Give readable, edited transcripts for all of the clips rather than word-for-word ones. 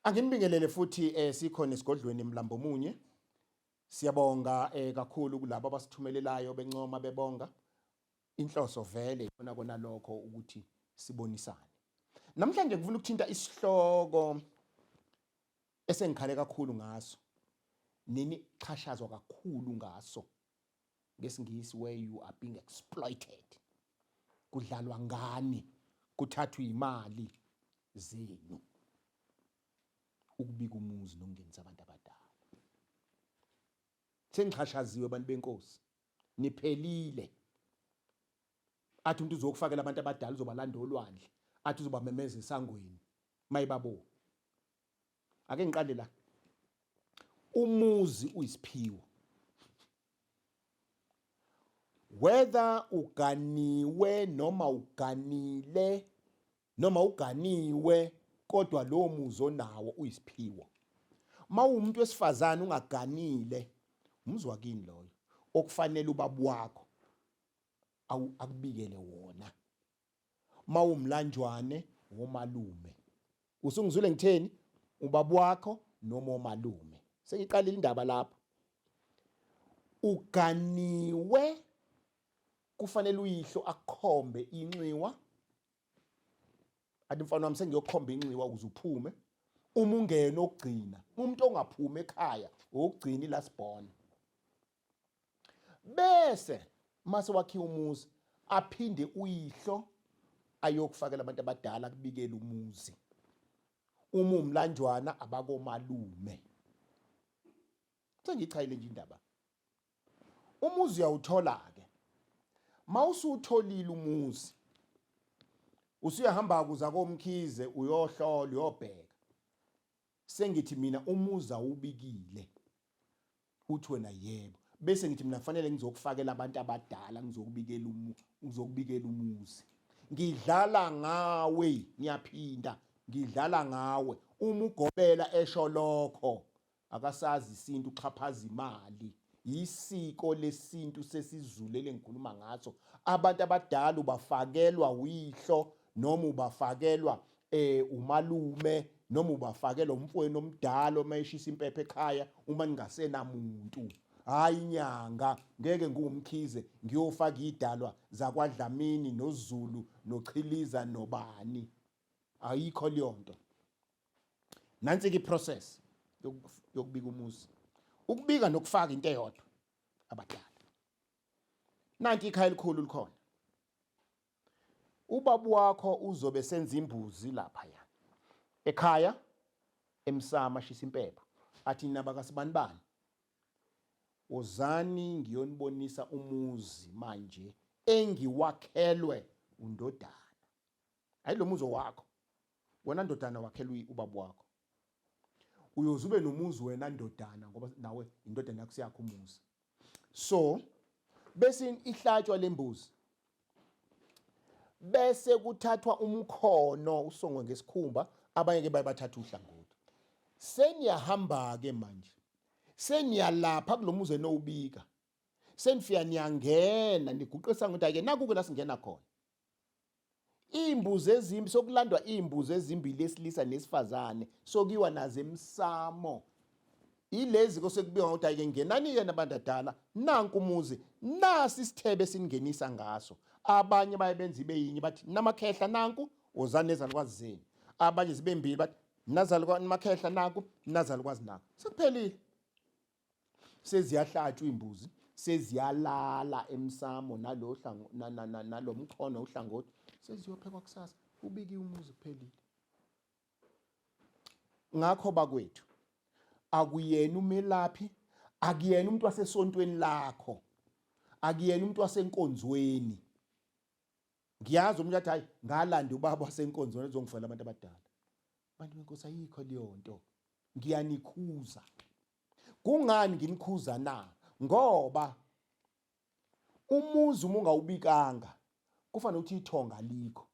Anginibingelele futhi sikhona esigodlweni emlambo munye. Siyabonga kakhulu kulabo abasithumelelayo bencoma bebonga. Inhloso vele ikona kona lokho ukuthi sibonisane. Namhlanje ngifuna ukuthinta isihloko esengikhale kakhulu ngaso. Nini chashazwa kakhulu ngaso. Ngesingisi where you are being exploited. Kudlalwa ngani, kuthathwa imali zenu. Ukubika umuzi nokungenisa abantu abadala. Sengichashaziwe abantu benkosi. Niphelile. Athi umuntu uzokufakela abantu abadala uzobalanda olwandle. Athi uzobamemeza esangweni. Mayibabo. Ake ngiqale la. Umuzi uyisiphiwo. Whether uganiwe noma uganile noma uganiwe kodwa lo muzi onawo uyisiphiwo. Mawumuntu wesifazane ungaganile umuzi wakini loyo okufanele ubaba wakho akubikele wona. Mawumlanjwane womalume. Usungizwile ngitheni? Ubaba wakho noma omalume. Sengiqalile indaba lapha. Uganiwe kufanele uyihlo akhombe inxiwa. Adi mfana wami sengiyokhomba inxiwa ukuze uphume. Uma ungena okugcina, umuntu ongaphuma ekhaya okugcina ilasibona. Bese mase wakhiwa umuzi aphinde uyihlo ayokufakela abantu abadala kubikela umuzi. Uma umlanjwana abakomalume. Sengichayile nje indaba. Umuzi uyawuthola ke. Mawusutholile umuzi usuyahamba kuza koMkhize uyohlola uyobheka. Sengithi mina umuzi awubikile. Uthi wena yebo. Bese ngithi mina kufanele ngizokufakela abantu abadala ngizokubikela umuzi. Ngidlala ngawe, ngiyaphinda ngidlala ngawe. Uma ugobela esho lokho akasazi isintu uxhaphaza imali. Isiko lesintu sesizulu lengikhuluma ngaso. Abantu abadala ubafakelwa uyihlo noma ubafakelwa umalume noma ubafakelwa umfowenu omdala omayishisa impepho ekhaya uma ningasena muntu. Hayi inyanga ngeke nguMkhize ngiyofaka idalwa zakwaDlamini noZulu noChiliza nobani. Ayikho leyonto. Nansi ke process yokubika umuzi. Ukubika nokufaka into eyodwa abadala. Nanti ikhaya elikhulu likhona. Ubaba wakho uzobe senza imbuzi lapha ya. Ekhaya emsama shisa impepho. Athi naba kasibanibani. Ozani ngiyonibonisa umuzi manje engiwakhelwe undodana. Hayi lo muzi wakho. Wena ndodana wakhelwe ubaba wakho. Uyozube nomuzi wena ndodana ngoba nawe indodana yakho siyakho umuzi. So bese ihlatshwa lembuzi. Bese kuthathwa umkhono usongwe ngesikhumba abanye ke bayabathatha uhlangothi. Seniyahamba ke manje. Seniyalapha kulomuzi enowubika. Senifika niyangena niguqisa ngokuthi ake naku la singena khona. Imbuzi ezimbi sokulandwa imbuzi ezimbili esilisa nesifazane sokiwa nazo emsamo. Ilezi kosekubika ukuthi ake ngenani ke nabandadala nanku umuzi nasi isithebe singenisa ngaso. Abanye bayebenza ibeyinye bathi namakhehla nanku ozane ezalukwazi zenu. Abanye zibe mbili bathi nazalukwazi namakhehla nanku nazalukwazi nanku. Sekuphelile. Seziyahlatshwa imbuzi, seziyalala emsamo nalomkhono uhlangothi, seziyophekwa kusasa, ubiki umuzi kuphelile. Ngakho bakwethu, akuyena umelaphi, akuyena umuntu wasesontweni lakho, akuyena umuntu wasenkonzweni. Ngiyazi umuntu athi hayi ngalanda ubaba wasenkonzweni ezongifela abantu abadala. Abantu benkosi ayikho leyo nto. ngiyanikhuza. Kungani nginikhuza na? Ngoba umuzi uma ungawubikanga kufanele ukuthi ithonga likho,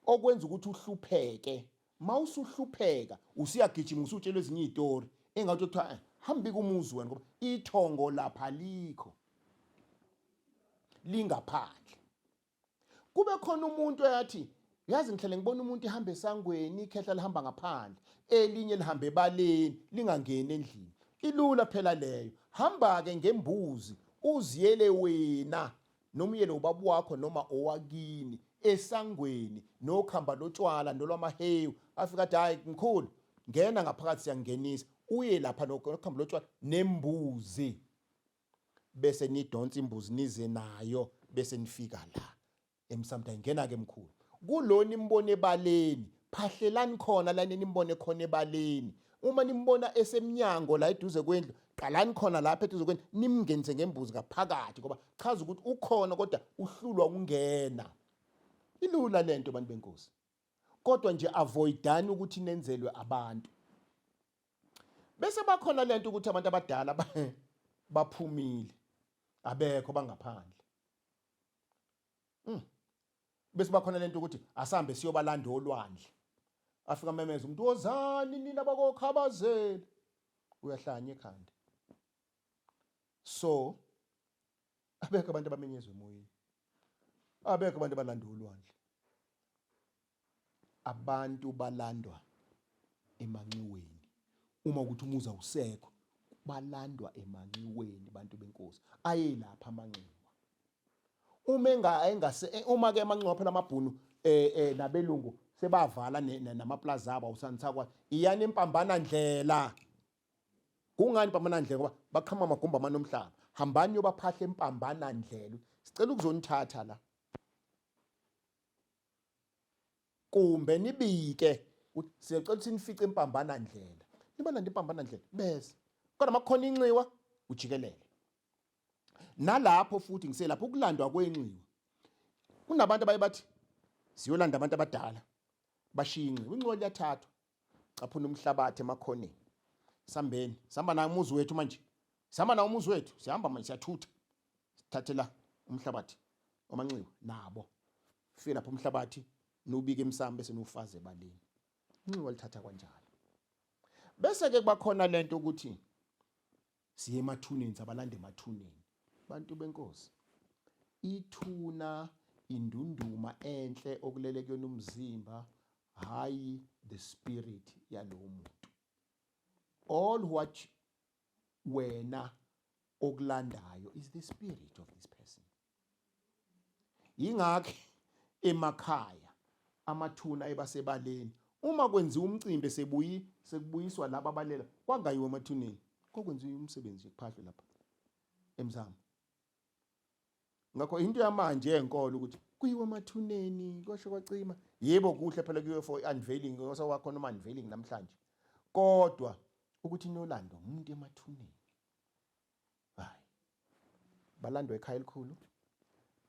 okwenza ukuthi uhlupheke. Mawusuhlupheka usiyagijima usutshelwe ezinye izitori engathi kuthiwa hamba umuzi wena ngoba ithongo lapha likho lingaphandle. Kube khona umuntu eyathi yazi ngihlele ngibona umuntu ehamba esangweni, ikhehla lihamba ngaphandle, elinye lihamba ebaleni lingangeni endlini. Ilula phela leyo. Hamba ke ngembuzi uziyele wena noma uyele ubaba wakho noma owakini esangweni nokhamba lotshwala nolwamahewu afika athi hayi mkhulu ngena ngaphakathi siyangenisa, uye lapha nokhamba lotshwala nembuzi bese nidonsa imbuzi nize nayo bese nifika la emsamdani. Ngena ke mkhulu kulona imbone ebaleni, phahlelani khona la nimbone khona ebaleni. Uma nimbona esemnyango la eduze kwendlu, qalani khona lapha eduze kwendlu nimngenise ngembuzi ngaphakathi ngoba chaza ukuthi ukhona kodwa uhlulwa ukungena. Ilula lento bantu benkosi, kodwa nje avoidani ukuthi nenzelwe abantu. Bese bakhona lento ukuthi abantu abadala baphumile abekho bangaphandle. Bese bakhona lento ukuthi asambe siyobalanda olwandle. Afika memeza umuntu wozani nina bakokhabazela, uyahlanya ekhanda. So abekho abantu abamenyezwe emoyeni, abekho abantu balanda olwandle. Abantu balandwa emanxiweni. Uma ukuthi umuzi awusekho balandwa emanxiweni bantu benkosi. Aye lapha amanxiwa. Uma ke amanxiwa phela amabhunu nabelungu sebavala namaplaza abo awusanisakwa iyani impambana ndlela. Kungani impambana ndlela? Ngoba baqhama amagumba amanomhlaba. Hambani yobaphahle impambana ndlela. Sicela ukuzonithatha la. Kumbe nibike sicela ukuthi nifice impambana ndlela. Nibalanda impambana ndlela bese. Kodwa makukhona inxiwa ujikelele. Nalapho futhi ngiselapho ukulandwa kwenxiwa. Kunabantu abaye bathi siyolanda abantu abadala. Bashiya inxiwa liyathathwa. Caphuna umhlabathi emakhoneni. Sambeni, sihamba nawo umuzi wethu manje. Sihamba nawo umuzi wethu, sihamba manje siyathutha. Sithathela umhlabathi omanxiwa nabo. Fike lapho umhlabathi nubike emsamo bese nufaze ebaleni. Inxiwa lithatha kanjalo. Bese ke kubakhona lento ukuthi siye emathuneni, sabalanda emathuneni. Bantu benkosi, ithuna indunduma enhle okulele kuyona umzimba, hayi the spirit yalowo muntu. All what wena okulandayo is the spirit of this person. Yingakho emakhaya amathuna ebasebaleni uma kwenziwa umcimbi sekubuyiswa laba abalela kwangayiwe emathuneni kokwenziwa umsebenzi kuphahlwe lapha emzamo. Ngakho into yamanje yenkolo ukuthi kuyiwe emathuneni kwasho kwacima. Yebo kuhle phela kuyiwe for unveiling osawakhona uma unveiling namhlanje, kodwa ukuthi nolando umuntu emathuneni hayi balandwe ekhaya elikhulu,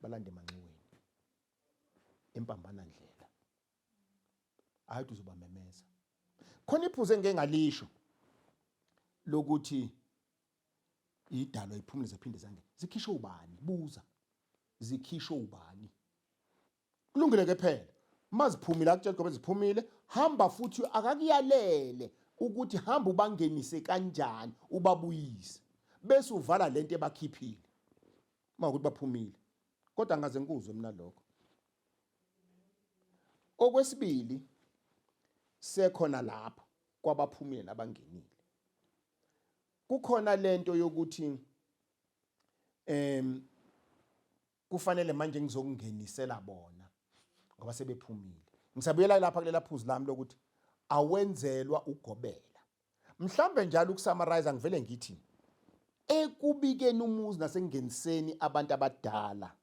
balande emanxiweni empambana ndlela. Hayi uzobamemeza. Khona iphuze engeke ngalisho lokuthi idalwa iphumule zaphinde zange zikhishwe ubani. Buza zikhishwe ubani. Kulungile ke phela maziphumile akutshela ngoba ziphumile hamba futhi akakuyalele ukuthi hamba ubangenise kanjani ubabuyise bese uvala lento ebakhiphile mawukuthi baphumile. Kodwa ngaze ngikuzwe mina lokho. Okwesibili sekhona lapha kwabaphumile nabangenile. Kukhona lento yokuthi kufanele manje ngizokungenisela bona ngoba sebephumile. Ngisabuyela lapha kulela phuzu lami lokuthi awenzelwa ugobela. Mhlambe njalo ukusummarize ngivele ngithi ekubikeni umuzi nasengeniseni abantu abadala,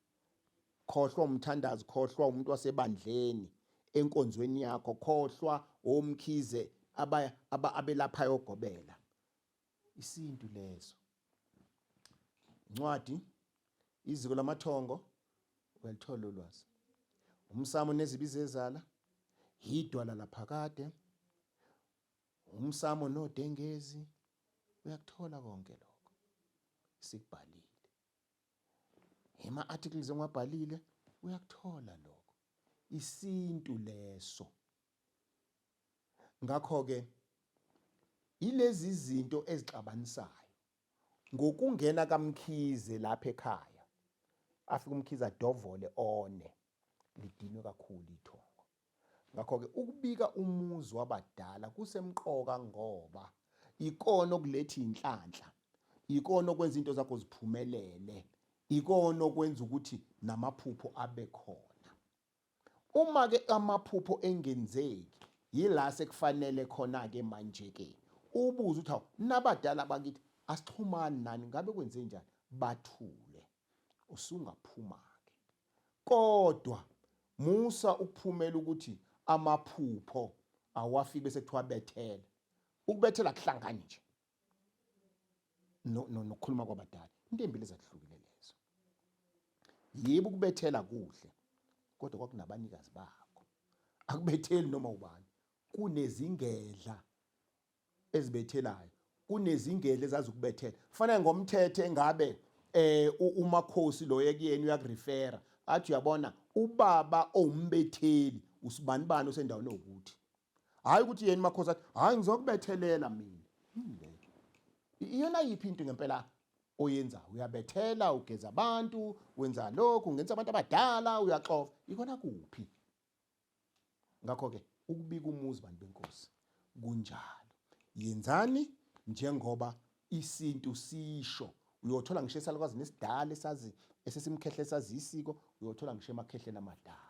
khohlwa umthandazi, khohlwa umuntu wasebandleni enkonzweni yakho, khohlwa oMkhize abelapha yogobela. Isintu lezo. Incwadi iziko lamathongo uyalithola ulwazi. Umsamo nezibizo ezala, idwala laphakade, umsamo nodengezi, uyakuthola konke lokho sikubhalile. Ema-articles ongwabhalile uyakuthola lokho. Isintu leso. Ngakho-ke ilezi zinto ezixabanisayo. Ngokungena kaMkhize lapha ekhaya, afike uMkhize adovole one, lidinwe kakhulu ithongo. Ngakho-ke ukubika umuzi wabadala kusemqoka ngoba ikona okuletha inhlanhla, ikona okwenza into zakho ziphumelele, ikona okwenza ukuthi namaphupho abe khona. Uma-ke amaphupho engenzeki, yila sekufanele khona-ke manje-ke ubuze ukuthi hawu, nabadala bakithi asixhumani nani, ngabe kwenze njani? Bathule, usungaphuma-ke. Kodwa musa ukuphumela ukuthi amaphupho awafiki bese kuthiwa bethela. Ukubethela kuhlangani nje nokukhuluma kwabadala. Into embili ezahlukile lezo. Yebo ukubethela kuhle, kodwa kwakunabanikazi bakho. Akubetheli noma ubani. Kunezingedla ezibethelayo, kunezingedla ezazukubethela. Kufanele ngomthetho engabe umakhosi lo yekuyena uyakurefera athi uyabona ubaba owumbetheli usibani bani osendaweni ukuthi. Hayi ukuthi yena makhosi athi hayi ngizokubethelela mina. Iyona yiphi into ngempela oyenzayo? Uyabethela, ugeza abantu, wenza lokhu, ungenza abantu abadala, uyaxofa. Ikona kuphi? Ngakho-ke ukubika umuzi bantu benkosi kunjalo. Yenzani njengoba isintu sisho. Uyothola ngisho esalukwazi nesidala esazi esesimkhehle sazi isiko, uyothola ngisho emakhehleni amadala.